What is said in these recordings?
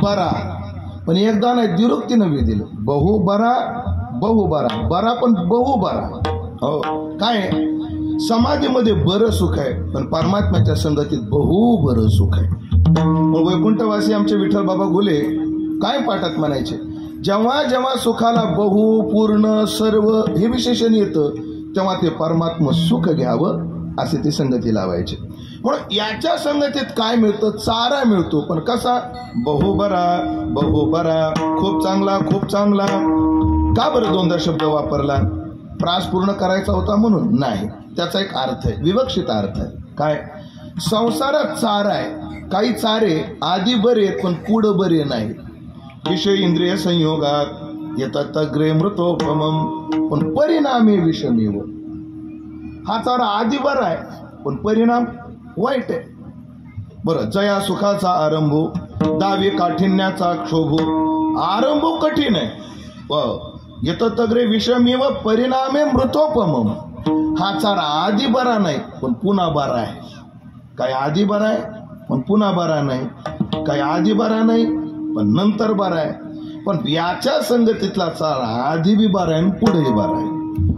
बरा, पण एकदा नाही द्विरुक्ती नव्हे दिलं. बहु बरा, बहु बरा, बरा पण बहु बरा. हो काय समाधीमध्ये बरं सुख आहे, पण परमात्म्याच्या संगतीत बहु बरं सुख आहे. मग वैकुंठवासी आमचे विठ्ठल बाबा घुले काय पाठात म्हणायचे, जेव्हा जेव्हा सुखाला बहु, पूर्ण, सर्व हे विशेषण येतं तेव्हा ते परमात्म सुख घ्यावं असे ते संगती लावायचे. म्हणून याच्या संगतीत काय मिळतं, चारा मिळतो. पण कसा, बहु बरा, बहु बरा, खूप चांगला, खूप चांगला. का बरं दोनदा शब्द वापरला? प्रास पूर्ण करायचा होता म्हणून नाही, त्याचा एक अर्थ आहे, विवक्षित अर्थ आहे. काय, संसारात चारा आहे, काही चारे आधी बरे पण पुढं बरे नाही. विषय इंद्रिय संयोगात येतात अग्रे मृतोपमम, पण परिणामी विषमीव. हा चारा आधी बरा आहे पण परिणाम वाईट आहे. बरं, जया सुखाचा आरंभो, दावे काठिण्याचा क्षोभो. आरंभ कठीण आहे, येतात अग्रे विषमीव, परिणामे मृतोपमम. हा चारा आधी बरा नाही पण पुन्हा बरा आहे. काय आधी बरा आहे पण पुन्हा बरा नाही, काय आधी बरा नाही पण नंतर बरा आहे. पण याच्या संगतीतला चारा आधी बी बरा आहे पुढेही बरा आहे.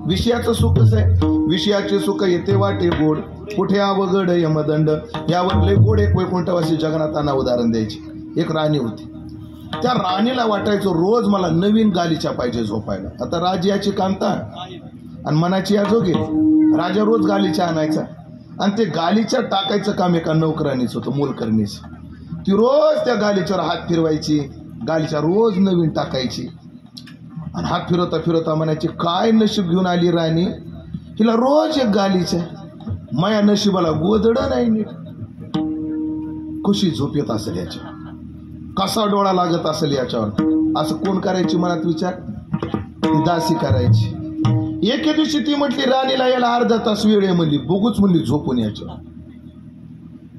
विषयाचं सुख कसं आहे, विषयाचे सुख येते वाटे गोड, कुठे अवघड यमदंड. यावर लय गोड एक वैकुंठवासी जगन्नाथांना उदाहरण द्यायची. एक राणी होती, त्या राणीला वाटायचं रोज मला नवीन गालीच्या पाहिजे झोपायला. आता राजाची कांता आणि मनाची या जोगे, राजा रोज गालीच्या आणायचा आणि ते गालीच्या टाकायचं काम एका नौकरानीच होतं, मोलकरणीच. ती रोज त्या गालीच्यावर हात फिरवायची, गालीच्या रोज नवीन टाकायची आणि हात फिरवता फिरवता म्हणायची, काय नशीब घेऊन आली राणी, हिला रोज एक गालीच्या, माया नशिबाला गोदड नाही नीट. खुशी झोप येत असेल याच्यावर, कसा डोळा लागत असेल याच्यावर. असं कोण करायची मनात विचार, ती दासी करायची. एके दिवशी ती म्हटली राणीला, याला अर्धा तास वेळ आहे म्हणली, बघूच म्हणली झोपून याच्यावर.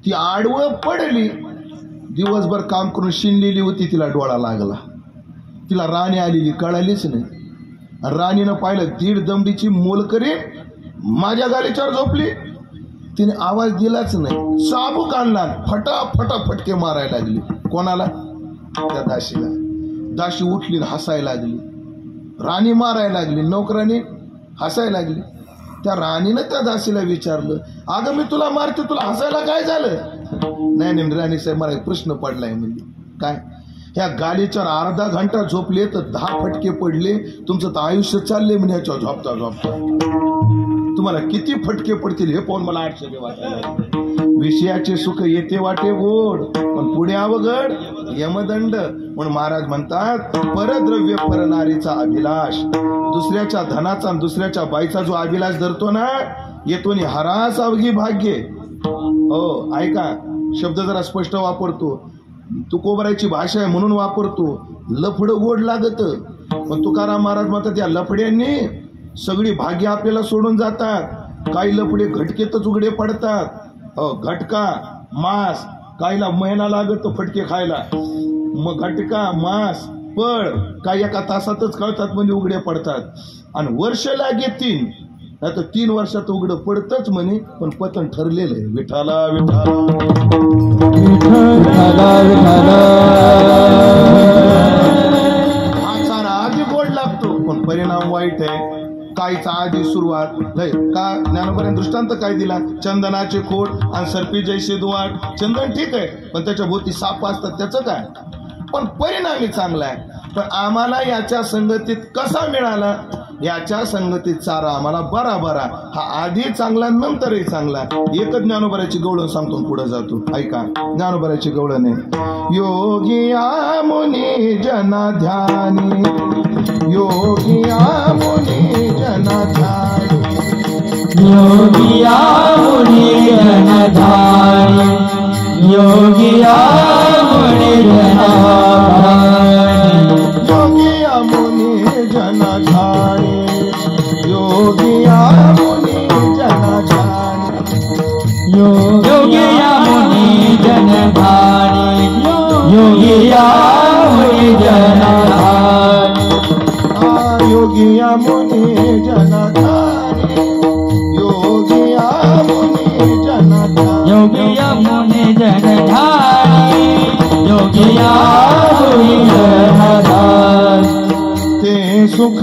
ती आडवं पडली, दिवसभर काम करून शिनलेली होती, तिला डोळा लागला. तिला राणी आलेली कळालीच नाही. राणीनं पाहिलं, दीड दमडीची मोलकरी माझ्या गालीच्यावर झोपली. तिने आवाज दिलाच नाही, चाबूक आणला, फटाफटा फटके मारायला लागली. कोणाला? त्या दाशीला. दाशी उठली, हसायला लागली. राणी मारायला लागली, नौकरानी हसायला लागली. त्या राणीनं त्या दासीला विचारलं, अगं मी तुला मारते, तुला हसायला काय झालं? नाही नाही राणी साहेब, मला एक प्रश्न पडलाय. म्हणजे काय, ह्या गालीच्यावर अर्धा घंटा झोपले तर 10 फटके पडले, तुमचं तर आयुष्य चालले म्हणे ह्याच्यावर झोपता झोपता. तुम्हाला किती फटके पडतील हे पाहून मला आश्चर्य वाटलं. विषयाचे सुख येते वाटे गोड, पण पुढे अवघड यमदंड. म्हणून महाराज म्हणतात, परद्रव्य परनारीचा अभिलाष. दुसऱ्याच्या धनाचा दुसऱ्याच्या बाईचा जो अभिलाष धरतो ना, येतो नि हरास अवघी भाग्ये. हो ऐका, शब्द जरा स्पष्ट वापरतो, तुकोबराची भाषा आहे म्हणून वापरतो. लफडं गोड लागत, पण तुकाराम महाराज म्हणतात, या लफड्यांनी सगळी भाग्य आपल्याला सोडून जातात. काही लफडे घटकेतच उघडे पडतात. घटका मांस, काहीला महिना लागत फटके खायला, मग घटका मांस पळ काही एका तासातच कळतात म्हणजे उघडे पडतात. आणि वर्ष लागे 3, नाही तर 3 वर्षात उघडं पडतच म्हणे. पण पतन ठरलेलं आहे, विठाला विठाला हा सारा आधी गोड लागतो, पण परिणाम वाईट आहे. काहीचा आधी सुरुवात लय का, ज्ञानोबाने दृष्टांत काय दिला, चंदनाचे खोड आणि सर्पी जैसे दुवाट. चंदन ठीक आहे, पण त्याच्या भोवती साप असतात, त्याचं काय, पण परिणामी चांगला आहे. पण आम्हाला याच्या संगतीत कसा मिळाला, याच्या संगतीत चारा आम्हाला बरा बरा. हा आधी चांगला नंतरही चांगला. एकच ज्ञानोबराची गवळण सांगतो, पुढे जातो. ऐका ज्ञानोबराची गवळण आहे, योगिया मुनी जना ध्यानी, योगिया मुनी जना ध्यानी, योगिया मुनी जना ध्यानी, योगिया मुनी जना ध्यानी, योगिया मुनी जना ध्यानी, योगिया मुनी जना ध्यानी, योगिया मुनी जना ध्यानी, योगिया मुनी जना ध्यानी, योगिया मुनी जना ध्यानी, योगिया मुनी जना ध्यानी, योगिया मुनी जना ध्यानी, योगिया होई जनाधार ते सुख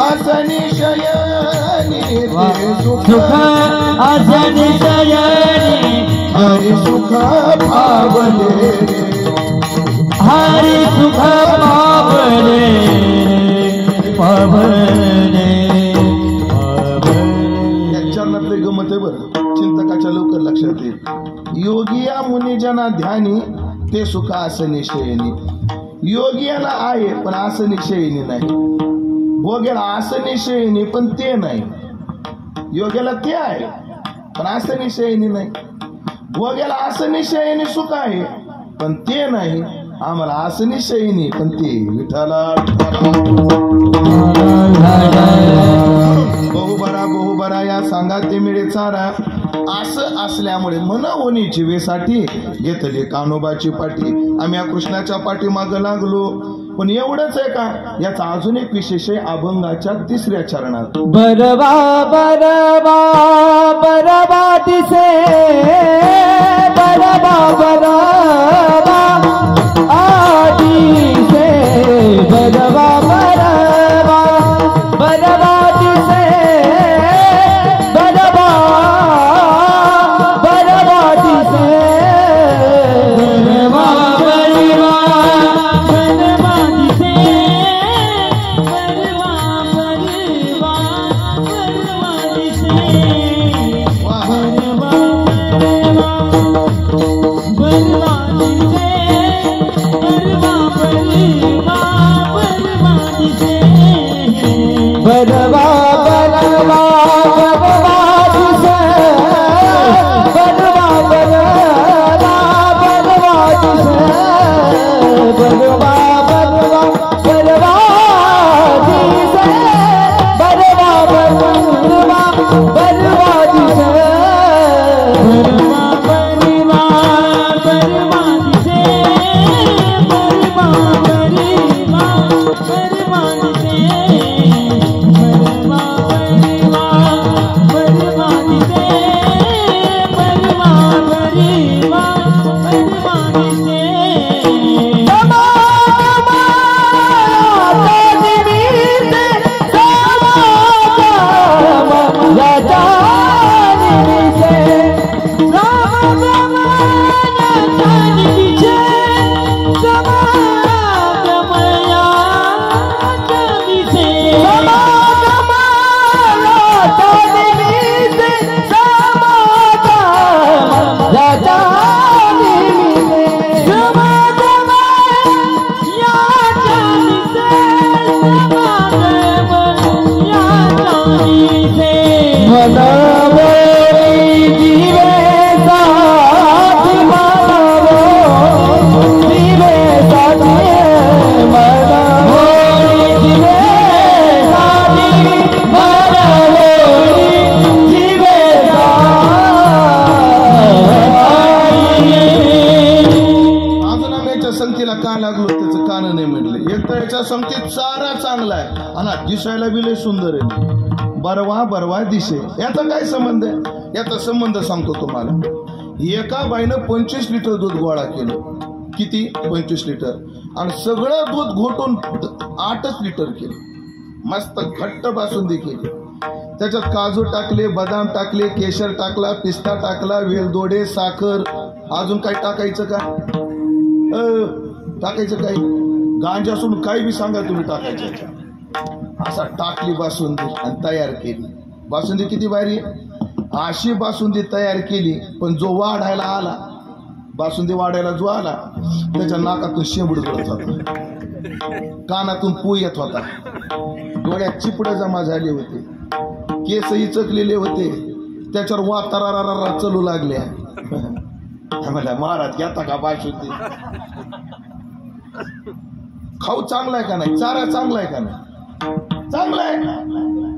आसनी शयनी ते सुख आसनी शयनी हरि सुख पावले हरि सुख पावले पावले या चरणातले गमत आहे बरं, चिंतकाच्या लवकर लक्षात येईल. योगिया मुनिजना ध्यानी ते सुख आसनी शयनी. योगियाला आहे पण आसनी शयनी नाही. भोग्याला आसनी शयनी पण ते नाही. योग्याला ते आहे पण आसनी शयनी नाही. भोग्याला आसनी शयनी सुख आहे पण ते नाही. आम्हाला आसनी शयनी पण ते विठाला बहुबरा या सांगा ते मिळे चारा. असं असल्यामुळे मन होणी जीवेसाठी घेतले कान्होबाची पाठी. आम्ही या कृष्णाच्या पाठीमाग लागलो. पण एवढंच आहे का, याचा अजून एक विशेष आहे अभंगाच्या 3ऱ्या चरणात. बरवा बरवा बरवा दिसे बरवा बरवा आदि से बरवा बरवा बरवा दिसे बरवा बरवा दिसे बरवा बरवा बरवा दिसे बरवा बरवा बरवा दिसे बरवा बरवा बरवा दिसे बरवा बरवा बरवा दिसे बरवा बरवा बरवा दिसे बरवा बरवा बरवा दिसे बरवा बरवा बरवा दिसे बरवा बरवा बरवा दिसे बरवा बरवा बरवा दिसे बरवा बरवा बरवा दिसे बरवा बरवा बरवा दिसे बरवा बरवा बरवा दिसे संगतीत चारा चांगला आहे आणि दिसायला बी लय सुंदर आहे. बरवा बरवा दिसे याचा काय संबंध आहे? याचा संबंध सांगतो तुम्हाला. एका बाईनं 25 लिटर दूध गोळा केलं. किती? 25 लिटर. आणि सगळं दूध घोटून 8च लिटर केलं. मस्त घट्ट बासुंदी केली. त्याच्यात काजू टाकले, बदाम टाकले, केशर टाकला, पिस्ता टाकला, वेलदोडे, साखर. अजून काय टाकायचं का? टाकायचं काय? गांजा सोडून काही बी सांगा तुम्ही टाकायचं. असा टाकली बासुंदी आणि तयार केली. बासुंदी किती भारी. अशी बासुंदी तयार केली. पण जो वाढायला आला, बासुंदी वाढायला जो आला, त्याच्या नाकातून शेंबूड गळत होता, कानातून पू येत होता, डोळ्यात चिपड जमा झाले होते, केसही चकलेले होते, त्याच्यावर वातारा चलू लागल्या. म्हणला महाराज घेता का बासुंदी? खाऊ चांगला आहे का नाही? चारा चांगला आहे का नाही? चांगला आहे.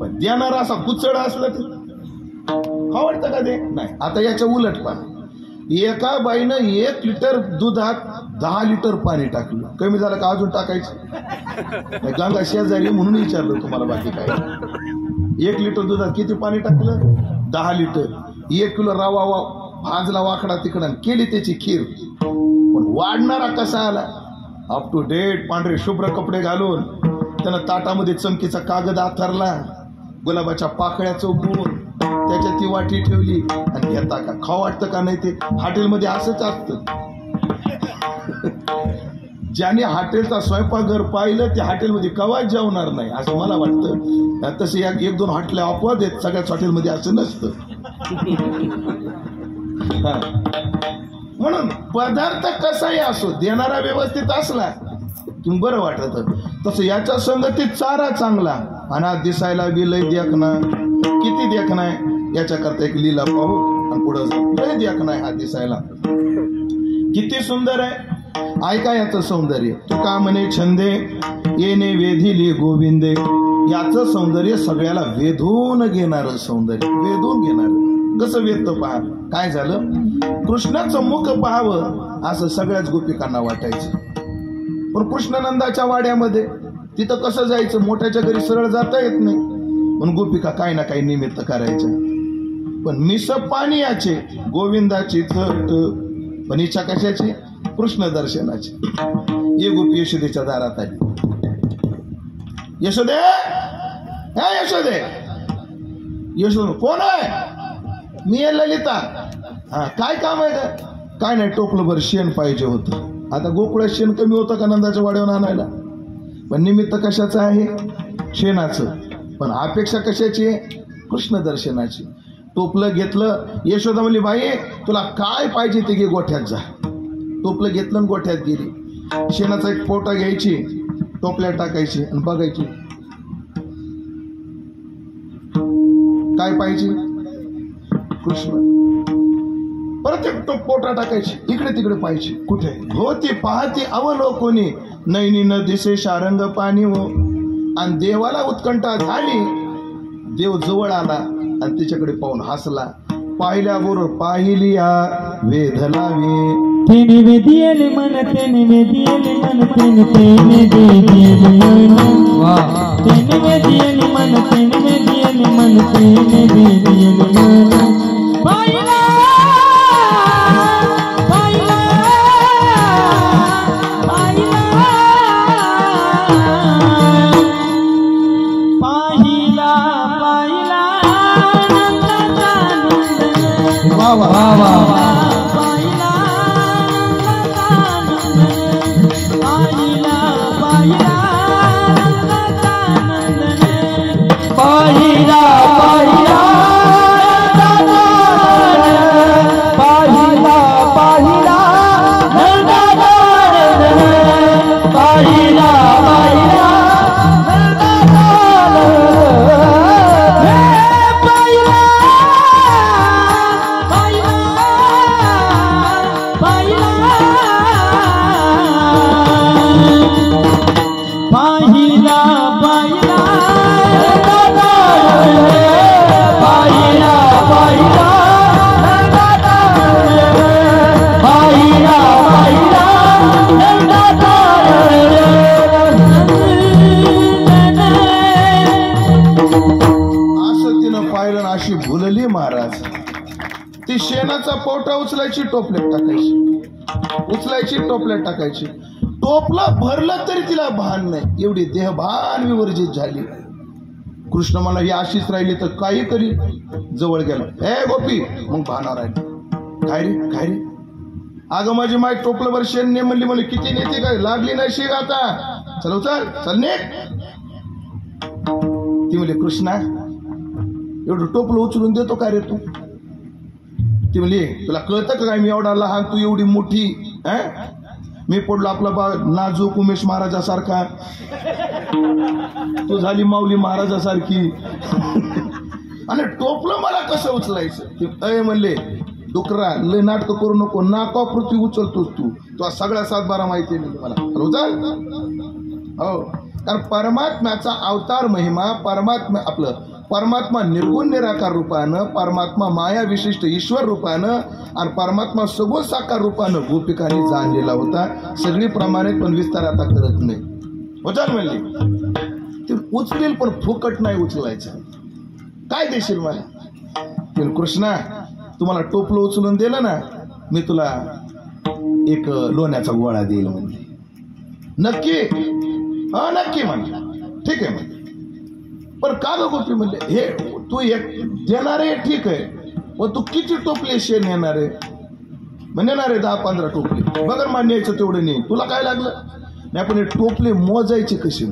पण देणार असा कुचड असलं तर आवडतं का ते? नाही. आता याच्या उलट पहा. एका बाईनं 1 लिटर दुधात 10 लिटर पाणी टाकलं. कमी झालं का अजून टाकायचं? गंगा शेजारी म्हणून विचारलं तुम्हाला, बाकी काय. 1 लिटर दुधात किती पाणी टाकलं? 10 लिटर. 1 किलो रवा भाजला वाकडा तिकडं केली त्याची खीर. पण वाढणारा कसा आला, अप टू डेट पांढरे शुभ्र कपडे घालून, त्यानं ताटामध्ये चमकीचा कागद आथरला, गुलाबाच्या पाकळ्या चौकून त्याच्यात ती वाटी ठेवली आणि घेता का खाऊ वाटतं का नाही. ते हॉटेलमध्ये असंच असतं. ज्याने हॉटेलचा स्वयंपाकघर पाहिलं ते हॉटेलमध्ये कवाच जेवणार नाही असं मला वाटतं. तसे एक दोन हॉटेल अपवाद आहेत, सगळ्याच हॉटेलमध्ये असं नसतं. म्हणून पदार्थ कसाही असो, देणारा व्यवस्थित असला की बरं वाटत. तसं याच्या संगतीत चारा चांगला आणि आज दिसायला बी लय देखना, किती देखना आहे याच्याकरता एक लीला पाहू आणि पुढं लय देखना आहे. हा दिसायला किती सुंदर आहे, ऐका याचं सौंदर्य. तुका म्हणे छंदे येणे वेधिली गोविंदे. याचं सौंदर्य सगळ्याला वेधून घेणारं सौंदर्य, वेधून घेणार. कसं वेधतं पहा. काय झालं, कृष्णाचं मुख पाहावं असं सगळ्याच गोपिकांना वाटायचं. पण कृष्णानंदाच्या वाड्यामध्ये तिथं कसं जायचं, मोठ्याच्या घरी सरळ जाता येत नाही. पण गोपिका काही ना काही निमित्त करायच्या. पण मिस पाणी याचे गोविंदाची थट, पण इच्छा कशाची, कृष्ण दर्शनाची. ये गोपी यशोदेच्या दारात आली. यशोदे, हा यशोदे. यशोदे कोण आहे, मी आहे ललिता. हा काय काम आहे का, काय नाही टोपलंभर शेण पाहिजे होतं. आता गोकुळात शेण कमी होतं का नंदाच्या वाड्यावर आणायला. पण निमित्त कशाचं आहे, शेणाचं. पण अपेक्षा कशाची आहे, कृष्ण दर्शनाची. टोपलं घेतलं. यशोदा म्हणली बाई तुला काय पाहिजे ते घे, गोठ्यात जा. टोपलं घेतलं आणि गोठ्यात गेली. शेणाचा एक पोटा घ्यायची, टोपल्यात टाकायची आणि बघायची काय पाहिजे, कृष्ण. परत एक पोटा टाकायची, इकडे तिकडे पाहिजे, कुठे होती पाहती अवलोकोनी, नैनी न दिसे शारंग पाणी हो. आणि देवाला उत्कंठा झाली. देव जवळ आला आणि तिच्याकडे पाहून हसला. पाहिल्याबरोबर पाहिली वेध लावे. तेने वेदियले मन, तेने वेदियले मन, तेने वेदियले मन. वाह. तेने वेदियले मन, तेने वेदियले मन, तेने वेदियले मन. पाहिला पाहिला पाहिला पाहिला पाहिला नंदाचा नंदन. वाह वाह वाह. ती शेणाचा पोटा उचलायची, टोपल्यात टाकायची, उचलायची, टोपल्यात टाकायची. टोपलं भरलं तरी तिला भान नाही, एवढी देहभान विवर्जित झाली. कृष्ण मला ही अशीच राहिली तर काही करी. जवळ गेलो, हे गोपी, मग भानावर राहिली. काय रे काय रे, अगं माझी माय टोपलंभर शेण ने म्हणली, म्हणली किती नेते काय, लागली नाही शिग आता, चल उचल चल ने. ती म्हणली कृष्णा एवढं टोपलं उचलून देतो का रे तू. ती म्हणली तुला कळतं का काय, मी एवढा लहान तू एवढी मोठी. मी पडलो आपला बा नाजूक उमेश महाराजासारखा, तू झाली माऊली महाराजासारखी. आणि टोपलं मला कसं उचलायचं. ते म्हणले डुकरा लय नाटक करू नको, नाका पृथ्वी उचलतोस तू, तुला सगळ्या 7-12 माहिती नाही मला. उचल. हो, कारण परमात्म्याचा अवतार महिमा, परमात्मा निर्गुण निराकार रूपानं, परमात्मा माया विशिष्ट ईश्वर रूपानं आणि परमात्मा सगुण साकार रूपानं गोपिकांनी जाणलेला होता. सगळी प्रमाणित पण विस्तार आता करत नाही. उचल म्हणले, ते उचलेल पण फुकट नाही उचलायचं. काय देशील मला. कृष्णा तुम्हाला टोपलं उचलून दिलं ना, मी तुला एक लोण्याचा गोळा देईल म्हणजे. नक्की? हा नक्की म्हणले. ठीक आहे म्हणले. पण का ग गोपी म्हणले, हे तू एक देणार आहे ठीक आहे, पण तू किती टोपले शेण येणार आहे? म्हणजे येणार आहे 10-15 टोपले. बघा मान्य यायचं तेवढं नाही, तुला काय लागलं नाही. पण हे टोपले मोजायचे कसे?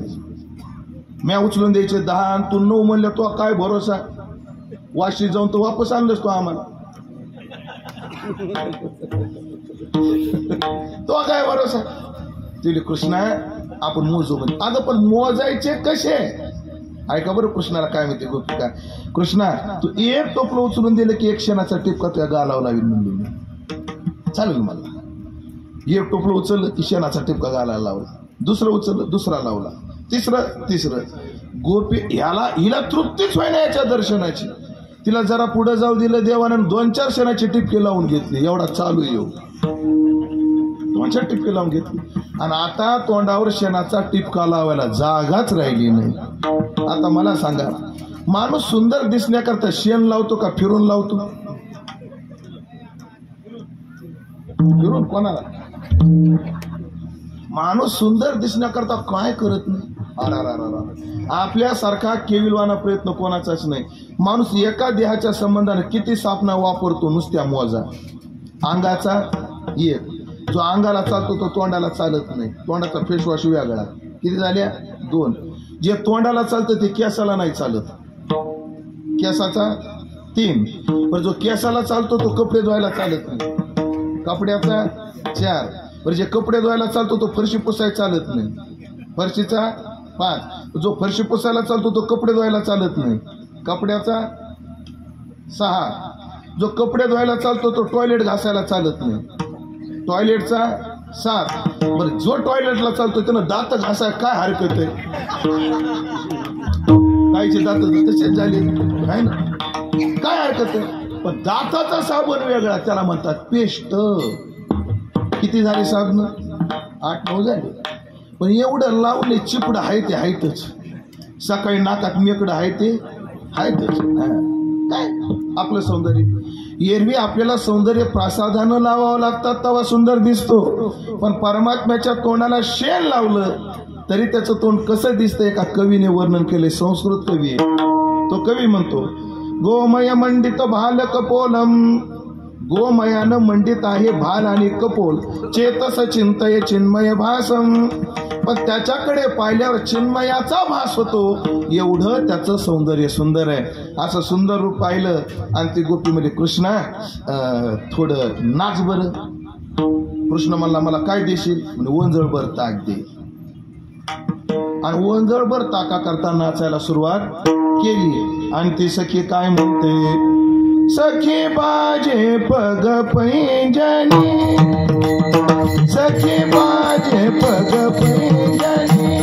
म्या उचलून द्यायचे 10 आणि तू 9 म्हणलं, तो काय भरोसा? वाशी जाऊन तो वापस आणलंस तो आम्हाला, तो काय भरोसा? तिथे कृष्णा आपण मोजू म्हणजे. अगं पण मोजायचे कसे? ऐका बरं कृष्णाला काय म्हणते गोपिका, कृष्णा तू एक टोपलं उचलून दिलं की एक शेणाचा टिपका तुझ्या गालावर लावीन म्हणली मी. चालेल मला. एक टोपलं उचललं की शेणाचा टिपका गालाला लावला, दुसरं उचललं दुसरा लावला, तिसरं. गोपी हिला तृप्तीच व्हायना याच्या दर्शनाची. तिला जरा पुढे जाऊ दिलं देवानं, 2-4 शेणाची टिपके लावून घेतली. एवढा चालू येऊ 2-4 टिपके लावून घेतली. आणि आता तोंडावर शेणाचा टिपका लावायला जागाच राहिली नाही. आता मला सांगा, माणूस सुंदर दिसण्याकरता शेण लावतो का फिरून लावतो? फिरून कोणाला? माणूस सुंदर दिसण्याकरता काय करत नाही? आपल्यासारखा केविलवाना प्रयत्न कोणाचाच नाही. माणूस एका देहाच्या संबंधाने किती सापना वापरतो नुसत्या मोजा. अंगाचा एक, जो अंगाला चालतो तो तोंडाला चालत नाही. तोंडाचा फेसवॉश वेगळा, किती झाल्या? 2. जे तोंडाला चालतं ते केसाला नाही चालत, केसाचा 3. पण जो केसाला चालतो तो कपडे धुवायला चालत नाही, कपड्याचा 4. बरं जे कपडे धुवायला चालतो तो फरशी पुसायला चालत नाही, फरशीचा 5. जो फरशी पुसायला चालतो तो कपडे धुवायला चालत नाही, कपड्याचा 6. जो कपडे धुवायला चालतो तो टॉयलेट घासायला चालत नाही, टॉयलेटचा 7. बरं जो टॉयलेटला चालतो त्यानं दात घासायला काय हरकत आहे? काहीचे दात तसेच झाले आहे ना, काय हरकत आहे? पण दाताचा साबण वेगळा, त्याला म्हणतात पेस्ट. किती झाले साबण? 8-9 झाले. पण एवढं लावले चिपड आहे ते आहेतच. सकाळी नाकात मेकडं आहे ते आहेतच. काय आपलं सौंदर्य? एरवी आपल्याला सौंदर्य प्रासादानं लावावं लागतात तेव्हा सुंदर दिसतो. पण परमात्म्याच्या तोंडाला शेण लावलं तरी त्याचं तोंड कसं दिसतंय का कवीने वर्णन केले. संस्कृत कवी आहे तो. कवी म्हणतो, गोमय मंडित भाल कपोलम, गोमयानं मंडित आहे भाल आणि कपोल, चेतस चिंतय चिन्मय भासम. पण त्याच्याकडे पाहिल्यावर चिन्मयाचा भास होतो, एवढं त्याचं सौंदर्य सुंदर आहे. असं सुंदर रूप पाहिलं आणि ती गोपीमध्ये, कृष्णा थोडं नाच बरं. कृष्ण म्हणला, मला काय देशील? म्हणजे ओंजळभर ताक दे. आणि ओंजळभर ताका करता नाचायला सुरुवात केली. आणि ती सखी काय म्हणते, सखी बाजे पग पैंजनी, सखी बाजे पग पैंजनी,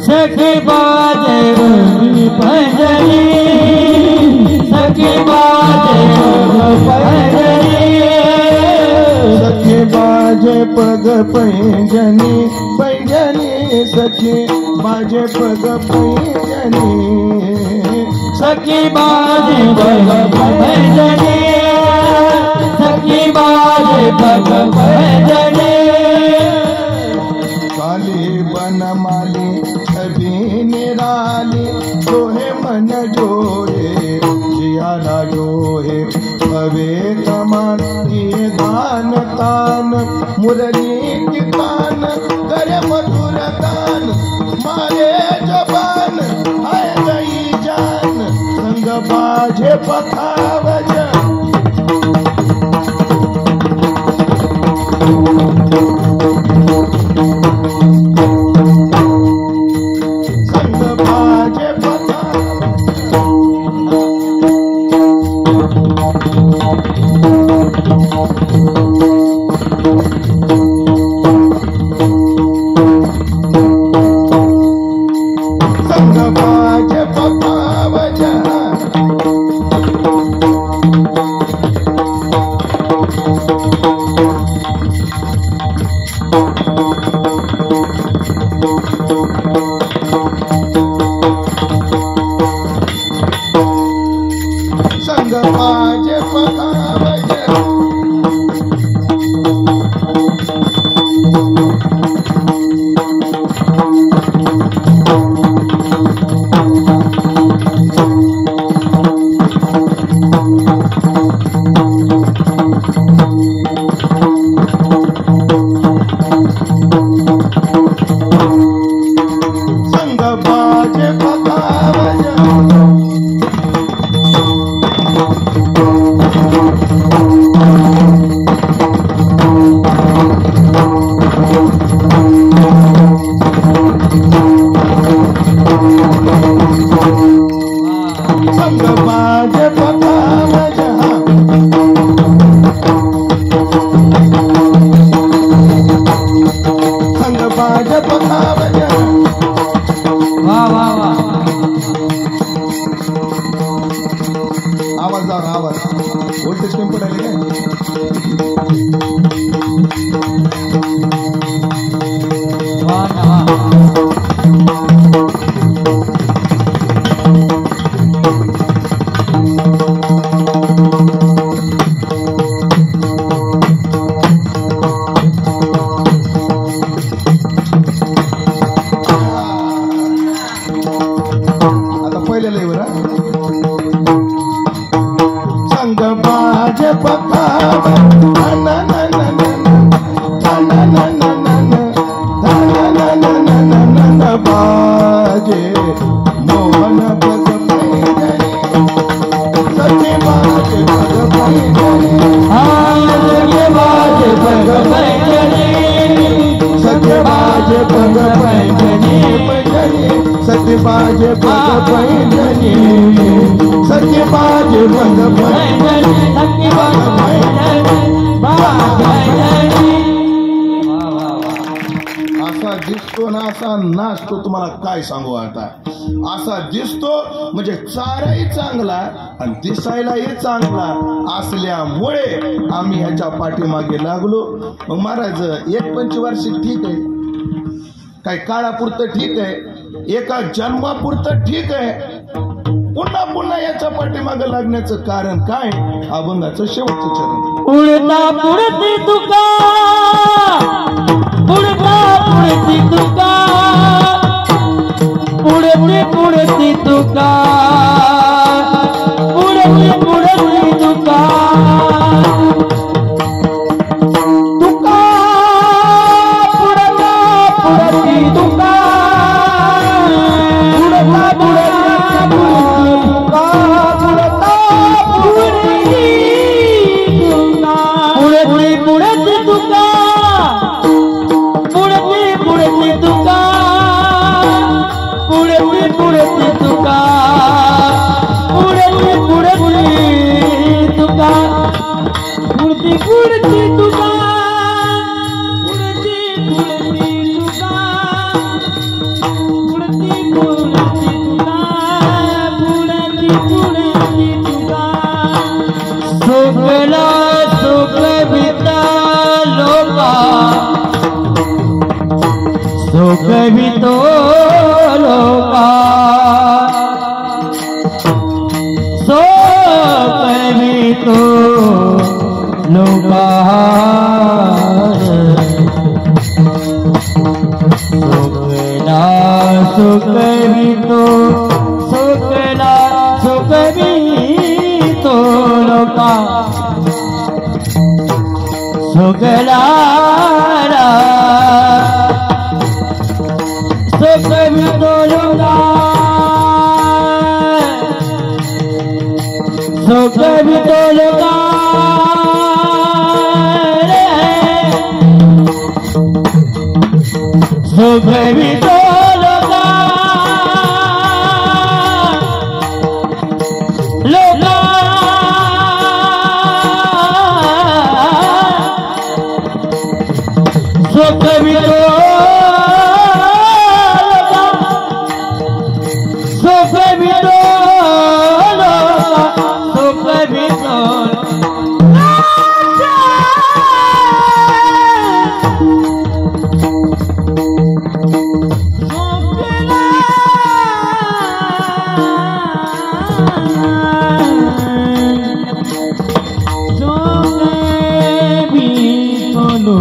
सखी बाजे पग पैंजनी, सखी बाजे पग पैंजनी, सखी बाजे पग पैंजनी, पैंजनी सखी बाजे पग पैंजनी, सखी बाजे पग पैंजनी, सखी बाजे पग पैंजनी. काली बनमाली छबी निराली, जोहे मन जोहे जियाला जोहे, हवे कमान किए दान तान, मुरली की तान करे मधुर दान, मारे जबान है गई जान, संग बाजे पखावज. संग बाजे वोल्टेज कमी पडायला आता पहिल्या लेवर संग बाजे पकाव ना ना ना ना बाजे मोहन पग सचे बाजे पग सचे बाजे पग सचे बाजे पग सचे बाजे पग सचे बाजे असा दिसतो ना असा नाचतो. तुम्हाला काय सांगू आता, असा दिसतो म्हणजे चाराही चांगला आणि दिसायलाही चांगला असल्यामुळे आम्ही ह्याच्या पाठीमागे लागलो. मग महाराज 1 वार्षिक ठीक आहे, काही काळापुरतं ठीक आहे, एका जन्मापुरतं ठीक आहे, पुन्हा पुन्हा याच्या पाठीमागे लागण्याचं कारण काय? अभंगाचं शेवटचं चरण. उडता पुढती तुका, उडता पुढती तुका, पुढती पुढती तुका, पुढती पुढती तुका, तुका पुढता पुढती तुका, पुढता पुढती तुका, पुढती पुढती तुका, पुढती पुढती तुका, पुढती पुढती तुका, पुढती पुढती तुका, पुढती पुढती तुका, पुढती पुढती तुका, पुढती पुढती तुका. सुखला सुख विता लोका, सुख वितो लोका, सुख वितो लोका, सुखला सुख वितो, सुखला सुख वितो लोका, सुखला सुख वितो लोका, सुख वितो लोका, सुख वितो लोका, लोका सुख वितो लोका, सुख वितो लोका, सुख वितो लोका.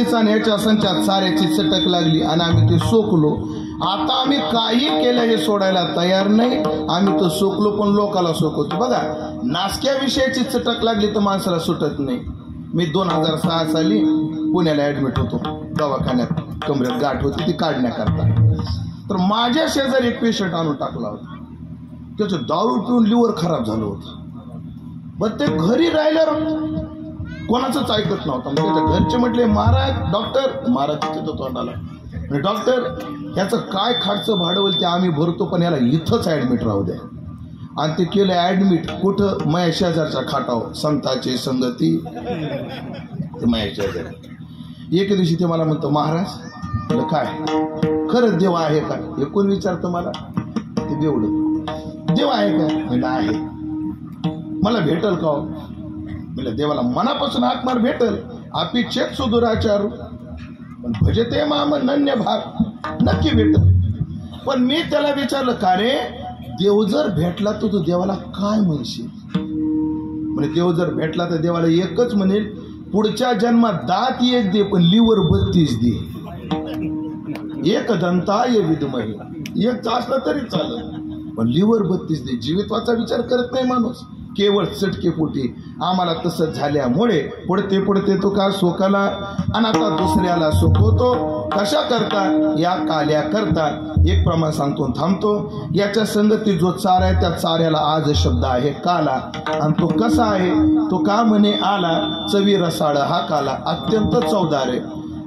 संगतीचा संचात साऱ्याची चटक लागली आणि आम्ही ते सोकलो. आता आम्ही काही केलं हे सोडायला तयार नाही. आम्ही तर सोकलो पण लोकाला सोकवतो. बघा, नासक्याविषयीची चटक लागली तर माणसाला सुटत नाही. मी 2006 साली पुण्याला ॲडमिट होतो दवाखान्यात. कमरेत गाठ होती ती काढण्याकरता. तर माझ्या शेजारी एक पेशंट आणून टाकला होता. त्याचं दारू पिऊन लिव्हर खराब झालं होतं. पण ते घरी राहिल्यावर कोणाचंच ऐकत नव्हतं. त्याच्या घरचे म्हटले, महाराज डॉक्टर, महाराज तिथं तोंडाला, डॉक्टर याचं काय खाटचं भाडं होईल ते आम्ही भरतो, पण याला इथंच ॲडमिट राहू द्या. आणि ते केलं ॲडमिट. कुठं? माया शेजारच्या खाटावर. संताची संगती ते माया शेजारी. एके दिवशी ते मला म्हणतं, महाराज म्हटलं काय खरंच देव आहे का? हे कोण विचारतं मला? ते बेवडं. देव आहे का? म्हणजे आहे. मला भेटल का? म्हणजे देवाला मनापासून हाक मार भेटल. आपी चेत सुदुराचारू पण भजते माम नन्य भाग नक्की भेटल. पण मी त्याला विचारलं, का रे देव जर भेटला तर तू देवाला काय म्हणशील? म्हणजे देव जर भेटला तर देवाला एकच म्हणेल, पुढच्या जन्मात दात एक दे पण लिव्हर 32 दे. एक दंताय विद्महे. एक असलं तरी चालत पण लिव्हर 32 दे. जीवित्वाचा विचार करत नाही माणूस, केवळ चटकेपोटी. आम्हाला तसंच झाल्यामुळे पुढते पुढते तो का सोकाला आणि आता दुसऱ्याला सोकवतो. कशा करता? या काल्या करता. एक प्रमाण सांगतो थांबतो. याच्या संगती जो चारा आहे त्या चाऱ्याला आज शब्द आहे काला. आणि तो कसा आहे? तो का म्हणे आला चवी रसाळ हा काला. अत्यंत चवदार आहे.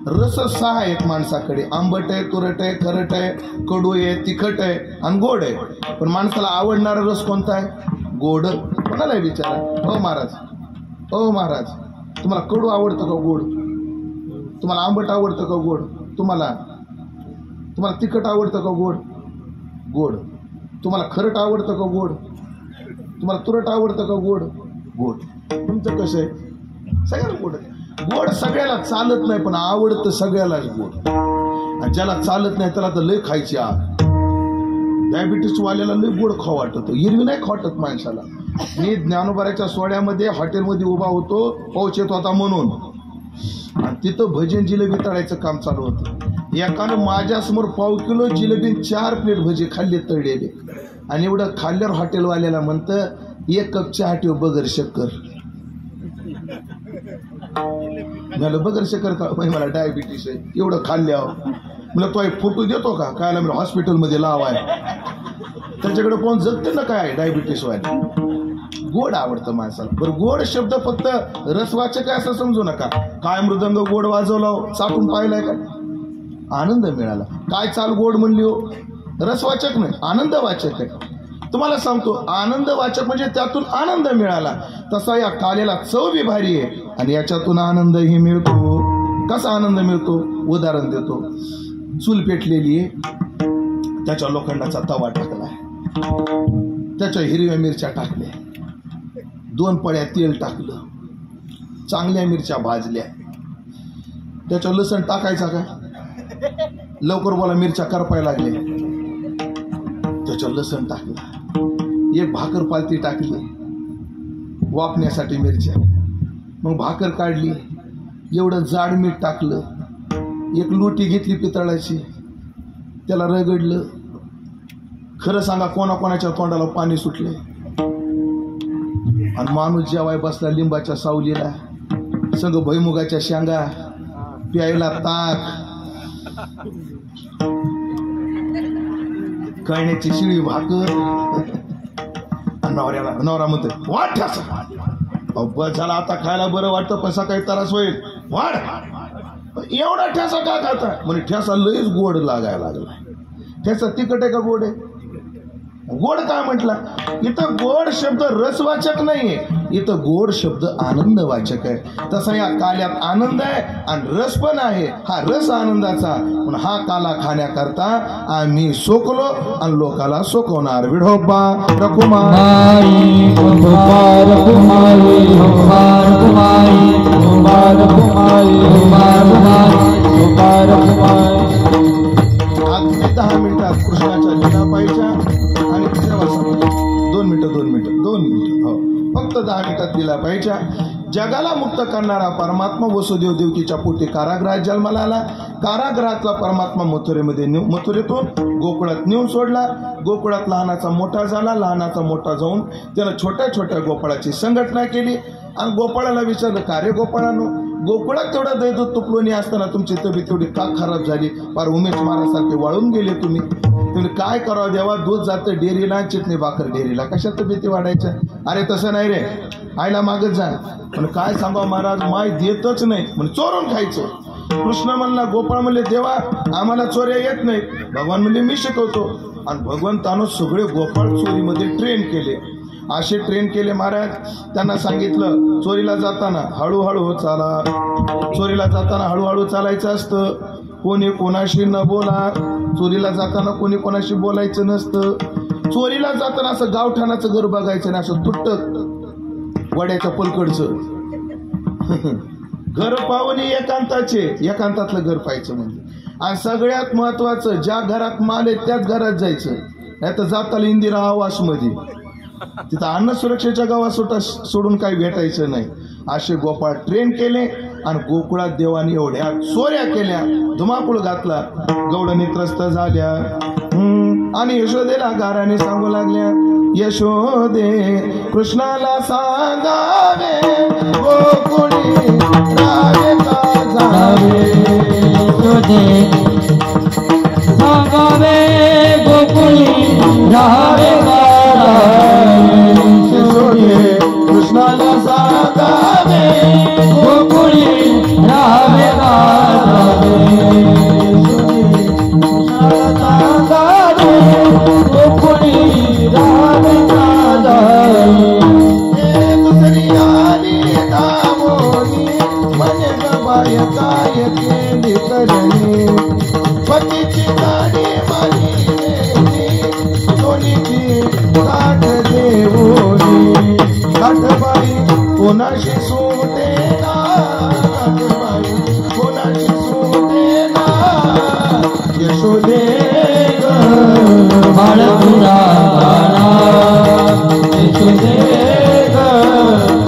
रस 6 आहेत माणसाकडे. आंबट आहे, तुरट आहे, खरट आहे, कडू आहे, तिखट आहे आणि गोड आहे. पण माणसाला आवडणारा रस कोणता आहे? गोड. कोणाला विचारा. हो महाराज, हो महाराज, तुम्हाला कडू आवडतं का गोड? तुम्हाला आंबट आवडतं का गोड? तुम्हाला तिखट आवडतं का गोड? गोड. तुम्हाला खरट आवडतं का गोड? तुम्हाला तुरट आवडतं का गोड? गोड. तुमचं कसं आहे? सगळ्याला गोड. गोड सगळ्याला चालत नाही पण आवडतं सगळ्यालाच गोड. आणि ज्याला चालत नाही त्याला तर लय खायची आग. डायबिटीस वाल्याला लय गोड खाऊ वाटतं. हिरवी नाही खावटत माणसाला. मी ज्ञानोबाच्या सोहळ्यामध्ये हॉटेलमध्ये उभा होतो, पाऊस येत होता म्हणून. आणि तिथं भजन जिलेबी तळायचं काम चालू होतं. एकानं माझ्यासमोर 1/2 किलो जिलेबी 4 प्लेट भजी खाल्ले तळलेले. आणि एवढं खाल्ल्यावर हॉटेलवाल्याला म्हणतं, 1 कप चहा ठेव बगर शक्कर. झालं बगर शक्कर का? मला डायबिटीस आहे. एवढं खाल्ल्यावर म्हणलं, तो एक फोटो देतो का? काय म्हणलं हॉस्पिटलमध्ये लावाय. त्याच्याकडे कोण जगते ना काय डायबिटीस व्हायला. गोड आवडतं माणसाला. बरं, गोड शब्द फक्त रसवाचक आहे असं समजू नका. काय मृदंग गोड वाजवला चाटून पाहिलाय का? आनंद मिळाला. काय चाल गोड म्हणली हो, रसवाचक नाही, आनंदवाचक आहे. तुम्हाला सांगतो, आनंदवाचक म्हणजे त्यातून आनंद मिळाला. तसा या कालेला चव बी भारी आहे आणि याच्यातून आनंदही मिळतो. कसा आनंद मिळतो? उदाहरण देतो. चूल पेटलेली आहे, त्याच्या लोखंडाचा तवा टाकलाय, त्याच्या हिरव्या मिरच्या टाकल्या, 2 पळ्या तेल टाकलं, चांगल्या मिरच्या भाजल्या, त्याच्या लसण टाकायचा का? लवकर बोला, मिरच्या करपायला लागल्या, त्याच्या लसण टाकला, एक भाकर पालती टाकली वापण्यासाठी मिरच्या, मग भाकर काढली, एवढं जाड मीठ टाकलं, एक लोटी घेतली पितळाची, त्याला रगडलं. खरं सांगा, कोणाकोणाच्या तोंडाला पाणी सुटले. आणि माणूस जेवाय बसला लिंबाच्या सावलीला, संग भुईमुगाच्या शेंगा, प्यायला ताक, कळण्याची शिळी भाकर. नवरा म्हणतो वाढ ठ्यासा. बस झाला, आता खायला बरं वाटतं, पण सकाळी त्रास होईल, वाढ. एवढा ठ्यासा का खाता? म्हणजे ठ्यासा लयच गोड लागायला लागला. ठ्यासा तिखट आहे का गोड आहे? गोड काय म्हटला? इथं गोड शब्द रसवाचक नाहीये, इथं गोड शब्द आनंदवाचक आहे. तसा या काल्यात आनंद आहे आणि रस पण आहे. हा रस आनंदाचा, पण हा काला खाण्याकरता आम्ही सोकलो आणि लोकाला सोकवणार. विढोबा रकुमारी अगदी 10 मिनिटात कृष्णाच्या लीलाबाईच्या आणि सेवा समाधी 2 मिनिटं हो, फक्त 10 मिनिटात लीलाबाईच्या. जगाला मुक्त करणारा परमात्मा वसुदेव देवकीच्या पोटी कारागृहात जन्माला आला. कारागृहातला परमात्मा मथुरेतून गोकुळात नेऊन सोडला. गोकुळात लहानाचा मोठा झाला. लहानाचा मोठा जाऊन त्यानं छोट्या छोट्या गोपाळाची संघटना केली आणि गोपाळाला विचारलं, का रे गोपाळांनो, गोकुळात तेवढा दैदूत तुपलोणी असताना तुमची तब्येत तेवढी का खराब झाली? फार उमेश मारासारखे वाळून गेले तुम्ही काय करावं देवा? दूध जातं डेअरीला, चिटणी भाकर डेअरीला, कशा तब्येती वाढायच्या? अरे तसं नाही रे, आईला मागत जा. पण काय सांगा महाराज, माय देतच नाही, म्हणजे चोरून खायचं. कृष्ण म्हणला, गोपाळ म्हणले, देवा आम्हाला चोऱ्या येत नाही. भगवान म्हणले, मी शिकवतो. आणि भगवंतानं सगळे गोपाळ चोरीमध्ये ट्रेन केले. असे ट्रेन केले महाराज. त्यांना सांगितलं, चोरीला जाताना हळूहळू चाला, चोरीला जाताना हळूहळू चालायचं असतं, कोणी कोणाशी न बोला. चोरीला जाताना कोणी कोणाशी बोलायचं नसतं. चोरीला जाताना असं गावठाणाचं घर बघायचं नाही, असं तुटक वड्याच्या पलकडचं घर पाहुणे एकांताचे, एकांतातलं घर पाहायचं म्हणजे. आणि सगळ्यात महत्वाचं, ज्या घरात माल आहे त्याच घरात जायचं, नाही तर जाताला इंदिरा आवासमध्ये, तिथं अन्न सुरक्षेच्या गावात सोडून काही भेटायचं नाही. असे गोपाळ ट्रेन केले आणि गोकुळात देवाने एवढ्या चोऱ्या केल्या, धुमाकूळ घातला, गौडणी त्रस्त झाल्या. आणि यशोदेला गाराने सांगू लागल्या, यशोदे कृष्णाला सांगावे, गोकुळी रावे का जावे. यशोदे सांगावे, गोकुळी रावे का जावे. यशोदे कृष्णाला सांगावे, गोकुळी रावे का जावे. गोकुळी रावे का जावे. दुसरी आली दामोनी, म्हणे गबाय काय केली करणी, पतीची गाडी माली दोन्हीची काठ देवोनी. काठबाई कोणाशी सोडे ना, काठबाई कोणाशी सोडे ना. यशोदे बाळ तुझा गाणा, यशोदे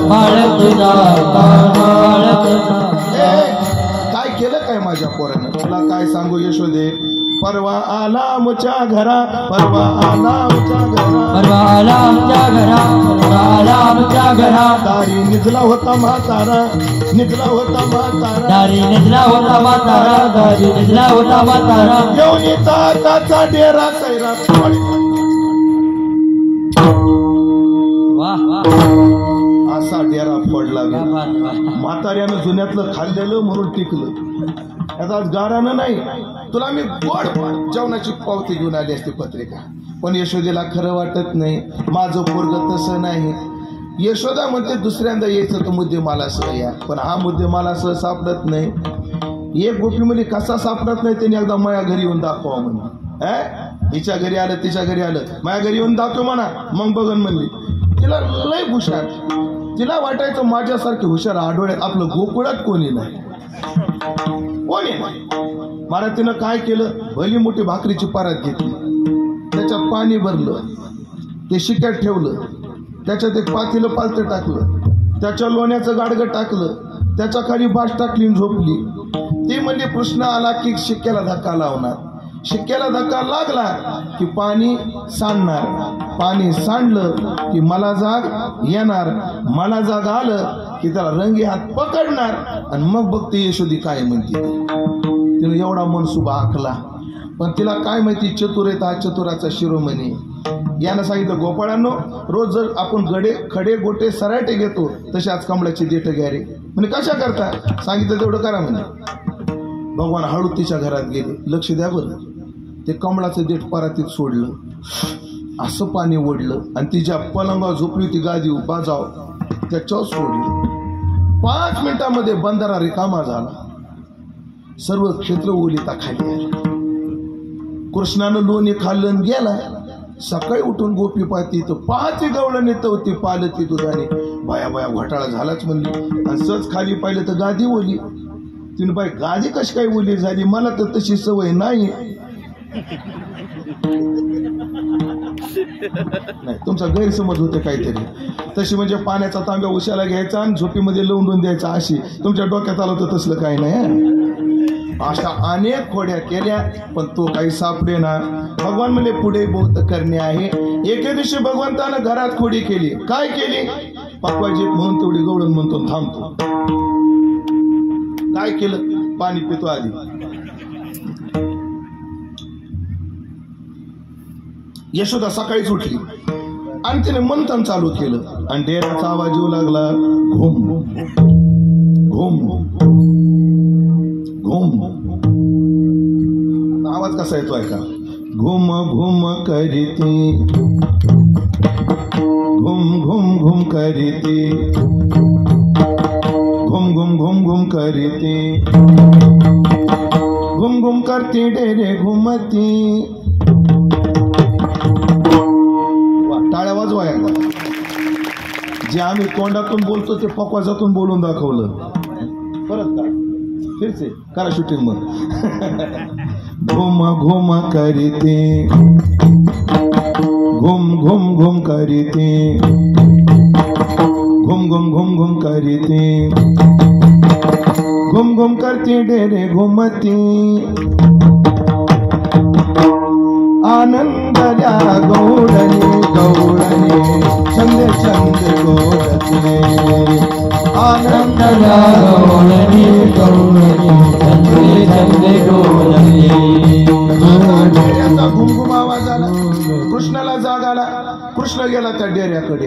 बाळ तुझा गाणा. काय केलं काय माझ्या पोरानं? तुला काय सांगू यशोदे, परवा आला आमच्या घरा, परवा आला आमच्या घरा, परवा आला आमच्या घरा, परवा आला आमच्या घरा. दारी निजला होता म्हातारा, निजला होता म्हातारा, दारी निजला होता म्हातारा, दारी निजला होता म्हातारा. येऊन ताताचा डेरा सैरा. वाह वाह, असा डेरा पडला. म्हाताऱ्यानं जुन्यातलं खाल्लेलं म्हणून टिकलं. आता गारानं नाही, तुला मी गोड जेवणाची पावती घेऊन आली असती पत्रिका. पण यशोदेला खरं वाटत नाही, माझं पोरग तसं नाही. यशोदा म्हणते दुसऱ्यांदा यायचं तर मुद्देमालासह या, पण हा मुद्देमालासह सापडत नाही. एक गोपी म्हणजे कसा सापडत नाही त्यांनी एकदा माझ्या घरी येऊन दाखवा म्हणून. हिच्या घरी आलं, तिच्या घरी आलं, माझ्या घरी येऊन दाखव म्हणा, मग बघन म्हणली. तिला लय हुशार, तिला वाटायचं माझ्यासारखे हुशार आढळ्यात आपलं गोकुळात कोणी नाही, कोणी नाही. मला तिनं काय केलं, भली मोठी भाकरीची परात घेतली, त्याच्यात पाणी भरलं, ते शिक्यात ठेवलं, त्याच्यात एक पातेलं पालतं टाकलं, त्याच्या लोण्याचं गाडगं टाकलं, त्याच्या खाली बाश टाकली झोपली. ती म्हणजे प्रश्न आला की शिक्क्याला धक्का लावणार, शिक्क्याला धक्का लागला की पाणी सांडणार, पाणी सांडलं की मला जाग येणार, मला जाग आलं की त्याला रंगी हात पकडणार. आणि मग बघते यशोदी काय म्हणते. तिने एवढा मनसुबा आखला, पण तिला काय माहिती चतुर येत हा चतुराचा शिरोमणी. यानं सांगितलं गोपाळांनो, रोज जर आपण खडे गोटे सराटे घेतो तसे आज कमळाची देठ घ्या रे. म्हणजे कशा करता, सांगितलं तेवढं करा म्हणे. भगवान हळू तिच्या घरात गेले. लक्ष द्या बरं, ते कमळाचं देठ परातीत सोडलं, असं पाणी ओढलं आणि तिच्या पलंगावर झोपली होती गादी बाजाव त्याच्यावर सोडली. 5 मिनिटामध्ये बंधारा रिकामा झाला, सर्व क्षेत्र ओलिता खाली आलं. कृष्णानं लोणी खाल्लं गेला. सकाळी उठून गोपी पाहती तर पाहती गवळण येत होती, पालती दुधाने. बाया बाया घोटाळा झालाच म्हणली. आणि सहज खाली पाहिलं तर गादी ओली. तिने बाई गादी कशी काय ओली झाली, मला तर तशी सवय नाही. नाही, तुमचा गैरसमज होते काहीतरी. तशी म्हणजे पाण्याचा तांब्या उशाला घ्यायचा आणि झोपीमध्ये लवंडून द्यायचा, अशी तुमच्या डोक्यात आलं तर तसलं काही नाही. अशा अनेक खोड्या केल्या पण तो काही सापडे ना. भगवान म्हणले पुढे बहुत करणे आहे. एके दिवशी भगवंतानं घरात खोडी केली. काय केली, पकवायची म्हणून तेवढी गवळण म्हणतो थांबतो. काय केलं, पाणी पितो आधी. यशोदा सकाळीच उठली आणि तिने मंथन चालू केलं आणि डेऱ्याचा आवाज येऊ लागला, घुम घुम घुम. आवाज कसा येतो ऐका. घुम घुम करीती, घुम घुम घुम करीती, घुम घुम घुम घुम करीती, घुम घुम करती डेरे घुमती. टाळ्या वाजवा एकदा. जे आम्ही तोंडातून बोलतो ते पकवाजातून बोलून दाखवलं. परत का फिरसे करा शूटिंग मग. घुम घुम करीते, घुम घुम घुम करीते, घुम घुम घुम घुम करीते, घुम घुम करते डेरे घुमती. आनंदल्या गौडने गौडने छंद छंद गोडते. आनंदल्या गौडने गौडने छंद छंद गोडते. डेऱ्याचा घुमघुम आवाज आला. कृष्णाला जाग आला. कृष्ण गेला त्या डेऱ्याकडे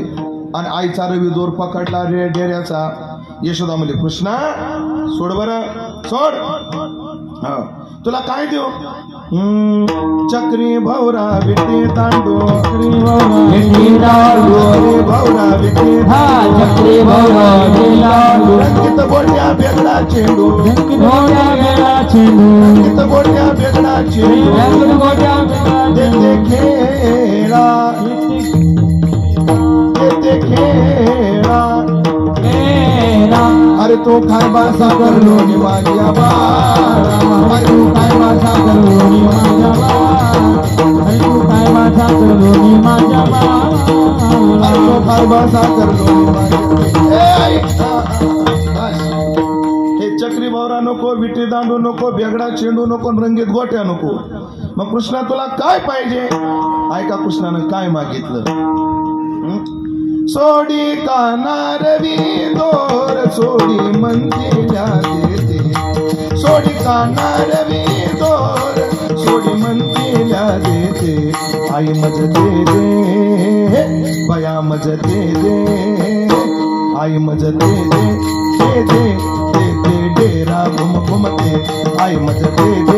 आणि आईचा रवी दोर पकडला रे डेऱ्याचा. यशोदा म्हणली कृष्णा सोड बरं, सोड. हा तुला काय देऊ. चक्री भौरा विटे तांडू, चक्री भौरा विटे चक्री भौरा रंगीत गोट्या बेगडा चेंडू, रंगीत गोट्या बेगडा चेंडू देते खेळा, देते खेळा. अरे तो काय बासा करलो नि माझ्या बाळा, अरे तू काय बासा करलो नि माझ्या बाळा, अरे तू काय बासा करलो नि माझ्या बाळा, अरे तो काय बासा करलो नि माझ्या. हे चक्री भौरा नको, विटी दांडू नको, बेगडा चेंडू नको, रंगीत गोट्या नको. मग कृष्णा तुला काय पाहिजे. ऐका कृष्णानं काय मागितलं. सोडी कानारवी दोर सोडी मंदिरा देते, सोडी कानारवी दोर सोडी मंदिरा देते. आई मज दे दे बया मज दे दे, आई मज दे दे दे दे दे डेरा घुम घुमते. आई मज दे दे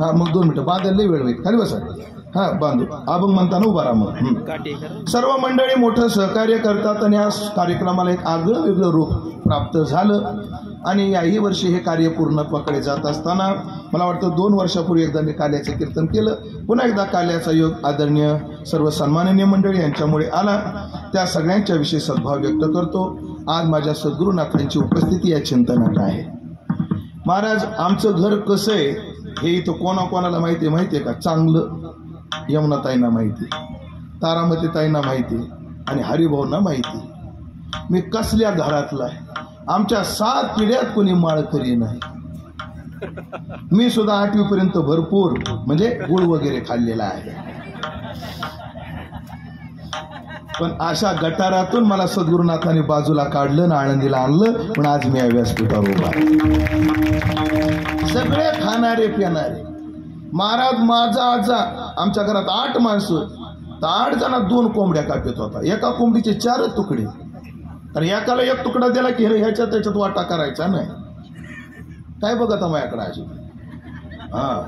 हा मग 2 मिनिटं बांधायला वेळ होईल. खाली बसा. हा बांधू. अभंग म्हणताना उभा राहा मग. सर्व मंडळी मोठं सहकार्य करतात आणि या कार्यक्रमाला एक आगळं वेगळं रूप प्राप्त झालं आणि याही वर्षी हे कार्य पूर्णत्वाकडे जात असताना मला वाटतं 2 वर्षापूर्वी एकदा मी काल्याचं कीर्तन केलं. पुन्हा एकदा काल्याचा योग आदरणीय सर्व सन्माननीय मंडळी यांच्यामुळे आला. त्या सगळ्यांच्या विषयी सद्भाव व्यक्त करतो. आज माझ्या सद्गुरुनाथांची उपस्थिती या चिंतनात आहे. महाराज आमचं घर कसं आहे हे इथं कोणाकोणाला माहिती आहे का? चांगलं यमुनाताईंना माहिती, तारामतीताईंना माहिती आणि हरिभाऊंना माहिती. मी कसल्या घरातला आहे. आमच्या 7 पिढ्यात कोणी माळकरी नाही. मी सुद्धा 8वी पर्यंत भरपूर म्हणजे गुळ वगैरे खाल्लेला आहे. पण अशा गटारातून मला सद्गुरुनाथांनी बाजूला काढलं ना आळंदीला आणलं. पण आज मी या व्यासपीठावर उभा. सगळे खाणारे पिणारे. महाराज माझा आजा आमच्या घरात 8 माणसं तर 8 जणांना 2 कोंबड्या कापत होता. एका कोंबडीचे 4 तुकडे. आणि एकाला 1 तुकडा दिला की ह्याच्यात त्याच्यात वाटा करायचा नाही. काय बघत माझ्याकडे आजी. हा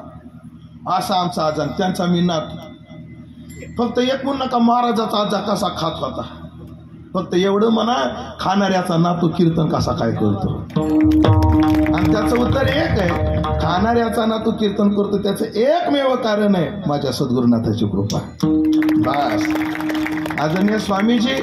असा आमचा आजा त्यांचा मी नात. फक्त एक म्हणू नका महाराजाचा आजा कसा खात होता. फक्त एवढं म्हणा खाणाऱ्याचा नातू कीर्तन कसा काय करतो. आणि त्याचं उत्तर एक आहे. खाणाऱ्याचा नातू कीर्तन करतो त्याचं एकमेव कारण आहे माझ्या सद्गुरुनाथाची कृपा. बस. आदरणीय स्वामीजी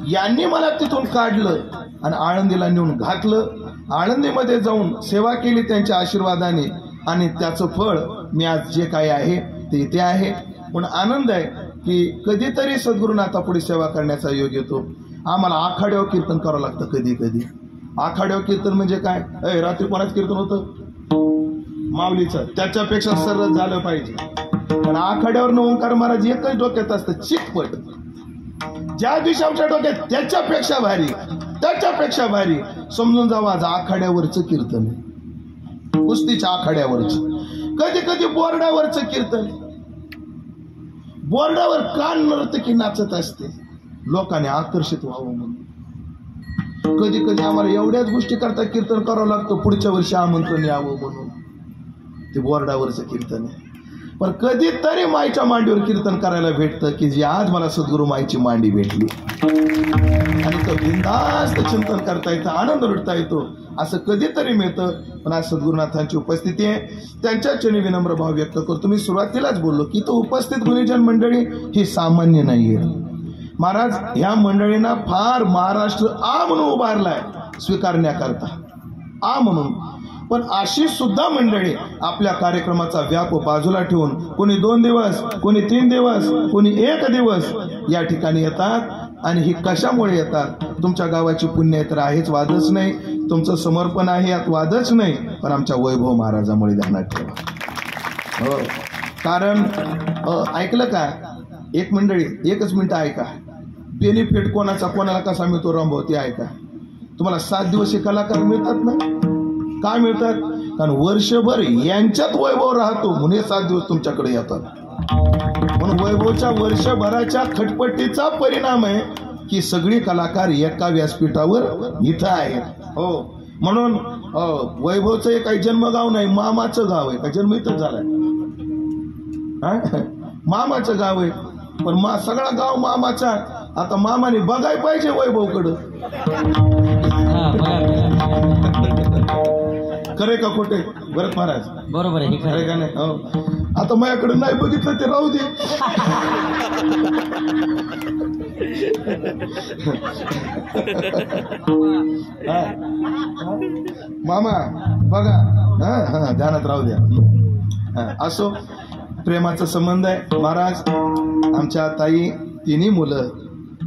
यांनी मला तिथून काढलं आणि आळंदीला नेऊन घातलं. आळंदीमध्ये जाऊन सेवा केली त्यांच्या आशीर्वादाने आणि त्याचं फळ मी आज जे काही आहे ते इथे आहे. पण आनंद आहे की कधीतरी सद्गुरुनाथापुढे सेवा करण्याचा योग येतो. आम्हाला आखाड्यावर कीर्तन करावं लागतं कधी कधी. आखाड्यावर कीर्तन म्हणजे काय? रात्री कोणाच कीर्तन होतं? माऊलीचं. त्याच्यापेक्षा सरळ झालं पाहिजे. पण आखाड्यावर ओंकार महाराज एकच डोक्यात असतं चितपट. ज्या दिवशी आमच्या डोक्यात त्याच्यापेक्षा भारी समजून जावं आज आखाड्यावरचं कीर्तन आहे. कुस्तीच्या आखाड्यावरचं. कधी कधी बोर्डावरचं कीर्तन. बोर्डावर कान नर्तकी नाचत असते लोकांनी आकर्षित व्हावं म्हणून. कधी कधी आम्हाला एवढ्याच गोष्टी करता कीर्तन करावं लागतं पुढच्या वर्षी आमंत्रण यावं म्हणून. ते बोर्डावरचं कीर्तन आहे. पण कधीतरी माईच्या मांडीवर कीर्तन करायला भेटतं की जी आज मला सद्गुरू माईची मांडी भेटली आणि तो बिनधास्त चिंतन करता येतं, आनंद लुटता येतो. असं कधीतरी मिळतं. पण आज सद्गुरुनाथांची उपस्थिती आहे. त्यांच्या चरणी विनम्र भाव व्यक्त करतो. मी सुरुवातीलाच बोललो की तो उपस्थित गुणीजन मंडळी ही सामान्य नाहीये. महाराज ह्या मंडळींना फार महाराष्ट्र आ म्हणून उभारलाय स्वीकारण्याकरता. आ म्हणून. पण अशी सुद्धा मंडळी आपल्या कार्यक्रमाचा व्याप बाजूला ठेवून कोणी 2 दिवस, कोणी 3 दिवस, कोणी 1 दिवस या ठिकाणी येतात. आणि ही कशामुळे येतात? तुमच्या गावाची पुण्य आहे तर आहेच, वादच नाही. तुमचं समर्पण आहे यात वादच नाही. पण आमच्या वैभव महाराजामुळे ध्यानात ठेवा. हो. कारण ऐकलं का? एक मंडळी 1च मिनिट ऐका. बेनिफिट कोणाचा कोणाला कसा मिळतो रंभवती ऐका. तुम्हाला 7 दिवस हे कलाकार मिळतात ना. का मिळतात? कारण वर्षभर यांच्यात वैभव राहतो म्हणून 7 दिवस तुमच्याकडे येतात. म्हणून वैभवच्या वर्षभराच्या खटपटीचा परिणाम आहे की सगळी कलाकार एका व्यासपीठावर इथं आहेत. हो. म्हणून वैभवचं हे काही जन्मगाव नाही, मामाचं गाव आहे. का जन्म इथं झालाय? मामाचं गाव आहे. पण सगळा गाव मामाचा. आता मामाने बघाय पाहिजे वैभवकडं. खरे का खोटे भरत महाराज? बरोबर आहे. खरे का नाही? हो. आता माझ्याकडे नाही बघितलं ते राहू दे. मामा बघा. हा ध्यानात राहू द्या. असो प्रेमाचा संबंध आहे. महाराज आमच्या ताई 3 मुलं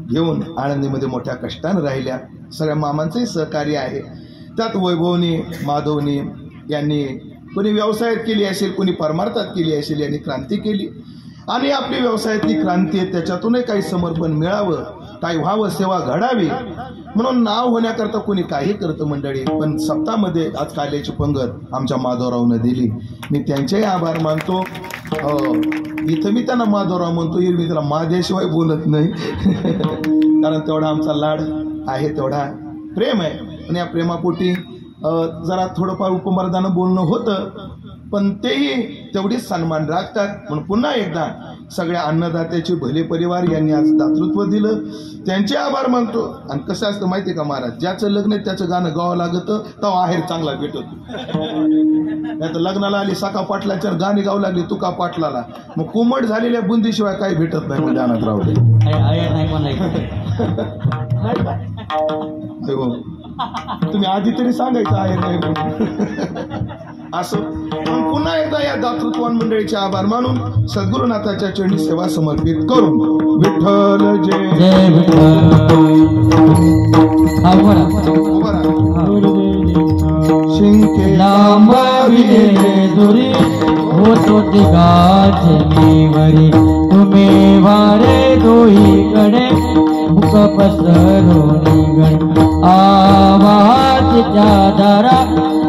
घेऊन आळंदीमध्ये मोठ्या कष्टाने राहिल्या. सगळ्या मामांचंही सहकार्य आहे. त्यात वैभवनी, माधवनी यांनी कोणी व्यवसायात केली असेल, कोणी परमार्थात केली असेल. यांनी क्रांती केली आणि आपली व्यवसायातली क्रांती आहे त्याच्यातूनही काही समर्पण मिळावं, काही व्हावं, सेवा घडावी म्हणून नाव होण्याकरता कोणी काही करतं मंडळी. पण सप्ताहामध्ये आज काल्याची पंगत आमच्या माधवरावनं दिली. मी त्यांचेही आभार मानतो. इथं मी त्यांना माधवराव म्हणतो, मी त्याला माधेशिवाय बोलत नाही. कारण तेवढा आमचा लाड आहे, तेवढा प्रेम आहे. आणि या प्रेमापोटी जरा थोडंफार उपमर्दानं बोलणं होतं. पण तेही तेवढीच सन्मान राखतात. म्हणून पुन्हा एकदा सगळ्या अन्नदात्याचे भले परिवार यांनी आज दातृत्व दिलं, त्यांचे आभार मानतो. आणि कसं असतं माहिती आहे का महाराज, ज्याचं लग्न आहे त्याचं गाणं गावं लागतं तेव्हा आहेर चांगला भेटतो. नाही तर लग्नाला आली सका पाटलाच्या गाणी गाऊ लागली तुका पाटलाला, मग कोमट झालेल्या बुंदीशिवाय काही भेटत नाही. मग ध्यानात राहू दे. तुम्ही आधी तरी सांगायचं आहे नाही असं. पुन्हा एकदा या दातृत्व मंडळीचे आभार मानून सद्गुरुनाथाच्या चरणी सेवा समर्पित करून विठ्ठल जय शिंके लांब दुरी होतो दिगाचनीवरी तुम्ही वारे दोहीकडे मुख पसरोनी गण आवाजच्या दारा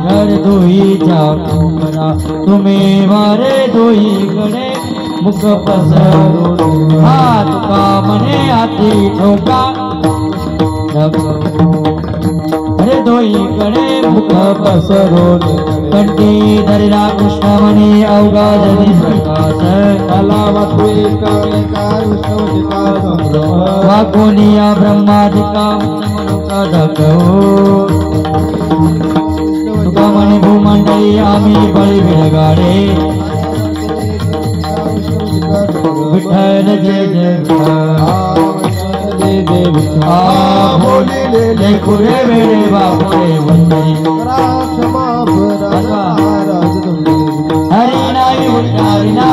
घर दोहीच्या कुमरा तुम्ही वारे दोहीकडे मुख पसरोनी हा तुका म्हणे हाती ठोका अरे दोहीकडे मुख पसरोनी कंठी धरिला कृष्ण म्हणे अवघा जनी प्रकाश वाकोनिया ब्रह्मादिका तुका म्हणे भूमंडळी आम्ही बळी बिळगाडे विठ्ठल जय जय बोले खुरे वेळे बापुरे वंदनी हरी नाही हरी ना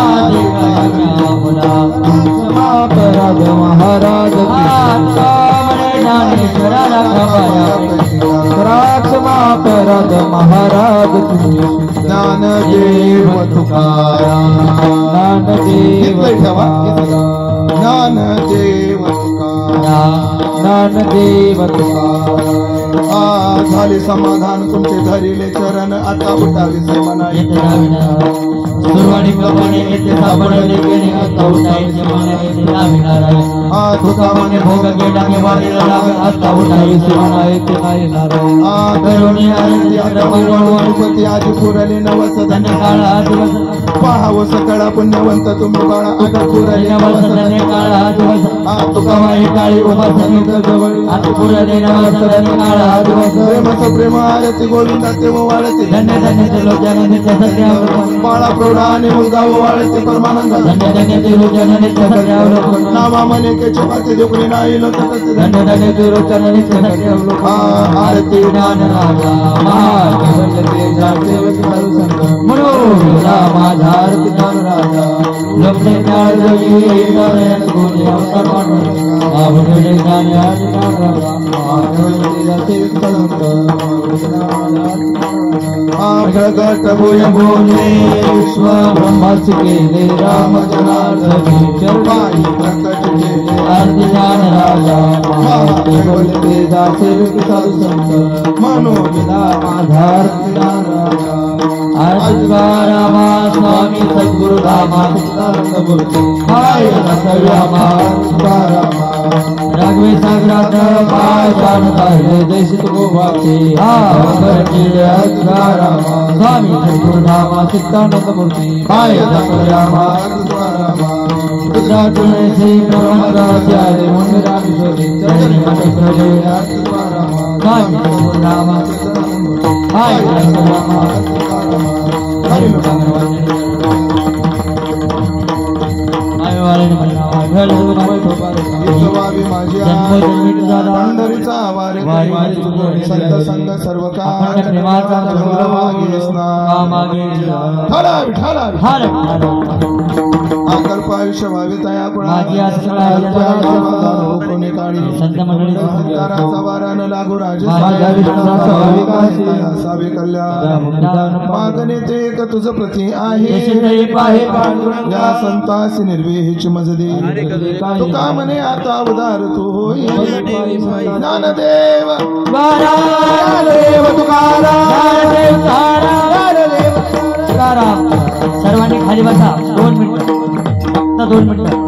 महाराज महाराज ज्ञानदेव तुकाराम ज्ञानदेव ज्ञानदेव तुकाराम झाले समाधान तुमचे धरिले चरण आता उठावे से मना सुरवाणी प्रमाणे येते सापडले गेले आता उठायचे मना येते नारायण तुका म्हणे भोग गेला के वारीला लागल आता उठायचे मना येते नाही नारायण करुणी आरती गणपती आजी पुरले नवस धन्य काळा दिवस पाहावं सकळा पुण्यवंत तुम्ही बाळा आता पुरले नवस धन्य काळा दिवस तुका वाही काळी उभा समित जवळ आता पुरले नवस धन्य काळा दिवस प्रेमाचं प्रेम आरती गोविंदा ते वाळते धन्य धन्य ते लोक जननित्य सत्यावलोकन बाळा प्रौढा आणि मुलगा वाळते परमानंद धन्य धन्य ते लोक जननित्य सत्यावलोकन नामा मने के चपाती दुखणी नाही लोक धन्य धन्य ते लोक जननित्य सत्यावलोकन आरती ज्ञान राजा महाकेवल ते जाते वचन संत म्हणून माझा आरती ज्ञान राजा लोकने ज्ञान जोगी नारायण गुणी अवतार मानून आवडले ज्ञान राजा महाकेवल ते जाते प्रगट भूय बोले विश्व ब्रह्माच केले राम जनार्दनी चरणी प्रकट केले आरती ज्ञान राजा महाकेवल ते जाते साधु संत मनोविदा आधार ज्ञान राजा आजगारामा स्वामी सद्गुरु रामा मूर्ती हाय रामा राघवे सागरात पाय जानता है जैसे तुको वाचे स्वामी सद्गुरु रामा चित्तानंद मूर्ती हाय रामा से ब्रह्मराचार्य मुनिरामेश्वरी चरणी स्वामी सद्गुरु रामा हाय रामा पंढरीचा संत संग सर्व आकल्प आयुष्य भावी तया संत मंडळी वारा न लागू राजे सावे कल्याण मागणे ते एक तुझ प्रती आहे या संतासी निर्वेहीची मजदी तुका म्हणे आता उदार तू होई ज्ञानदेव तुकाराम सर्वांनी खाली बसा 2 मिनिट फक्त 2 मिनिट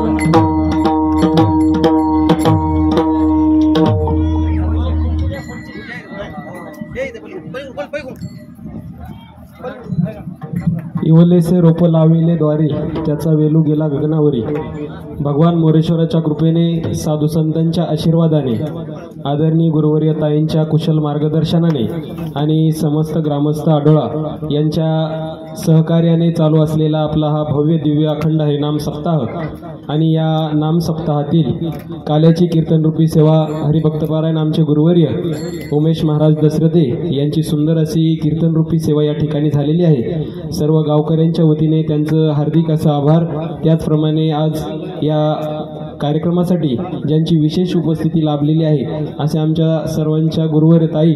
इवलेसे रोप लाविले द्वारे त्याचा वेलू गेला गगनावरी. भगवान मोरेश्वराच्या कृपेने, साधू संतांच्या आशीर्वादाने, आदरणीय गुरुवर्य ताईंच्या कुशल मार्गदर्शनाने आणि समस्त ग्रामस्थ आढोळा यांच्या सहकार्याने चालू असलेला आपला हा भव्य दिव्य अखंड हरिनाम सप्ताह आणि या नाम सप्ताहातील काल्याची कीर्तनरूपी सेवा हरिभक्तपारायण आमचे गुरुवर्य उमेश महाराज दसरथे यांची सुंदर अशी कीर्तनरूपी सेवा या ठिकाणी झालेली आहे. सर्व गावकऱ्यांच्या वतीने त्यांचं हार्दिक असं आभार. त्याचप्रमाणे आज या कार्यक्रमासाठी ज्यांची विशेष उपस्थिती लाभलेली आहे असे आमच्या सर्वांच्या गुरुवर्य ताई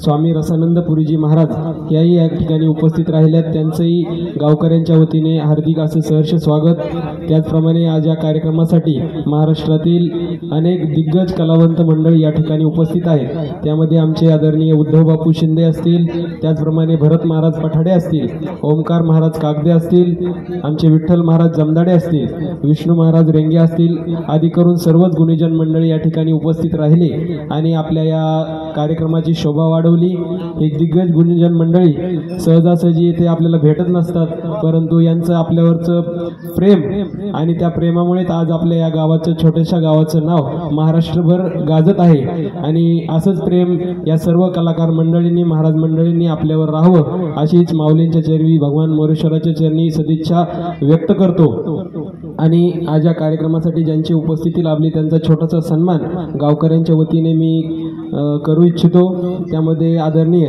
स्वामी रसानंद पुरीजी महाराज याही या ठिकाणी उपस्थित राहिल्यात. त्यांचंही गावकऱ्यांच्या वतीने हार्दिक असं सहर्ष स्वागत. त्याचप्रमाणे आज या कार्यक्रमासाठी महाराष्ट्रातील अनेक दिग्गज कलावंत मंडळी या ठिकाणी उपस्थित आहेत. त्यामध्ये आमचे आदरणीय उद्धव बापू शिंदे असतील, त्याचप्रमाणे भरत महाराज पठाडे असतील, ओमकार महाराज कागदे असतील, आमचे विठ्ठल महाराज जमदाडे असतील, विष्णू महाराज रेंगे असतील आदी करून सर्वच गुणीजन मंडळी या ठिकाणी उपस्थित राहिले आणि आपल्या या कार्यक्रमाची शोभा वाढवली. ही दिग्गज गुणीजन मंडळी सहजासहजी येथे आपल्याला भेटत नसतात, परंतु यांचं आपल्यावरचं प्रेम आणि त्या प्रेमामुळेच आज आपल्या या गावाचं, छोट्याशा गावाचं नाव महाराष्ट्रभर गाजत आहे. आणि असंच प्रेम या सर्व कलाकार मंडळींनी, महाराज मंडळींनी आपल्यावर राहावं अशीच माऊलींच्या चरणी, भगवान मोरेश्वराच्या चरणी सदिच्छा व्यक्त करतो. आणि आज या कार्यक्रमासाठी ज्यांची उपस्थिती लाभली त्यांचा छोटासा सन्मान गावकऱ्यांच्या वतीने मी करू इच्छितो. त्यामध्ये आदरणीय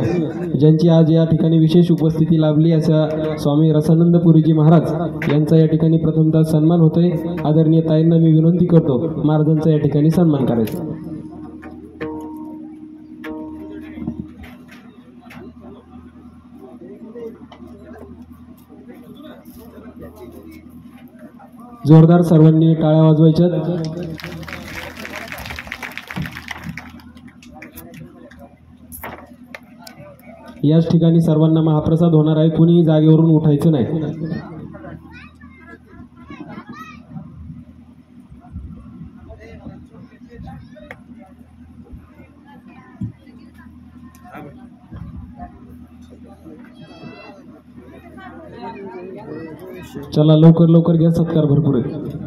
ज्यांची आज या ठिकाणी विशेष उपस्थिती लाभली अशा स्वामी रसानंद पुरीजी महाराज यांचा या ठिकाणी प्रथमतः सन्मान होतोय. आदरणीय ताईंना मी विनंती करतो महाराजांचा या ठिकाणी सन्मान करायचा. जोरदार सर्वांनी टाळ्या वाजवायच्यात. याच ठिकाणी सर्वांना महाप्रसाद होणार आहे, कुणी जागेवरून उठायचं नाही. चला लवकर लवकर घ्या, सत्कार भरपूर आहे.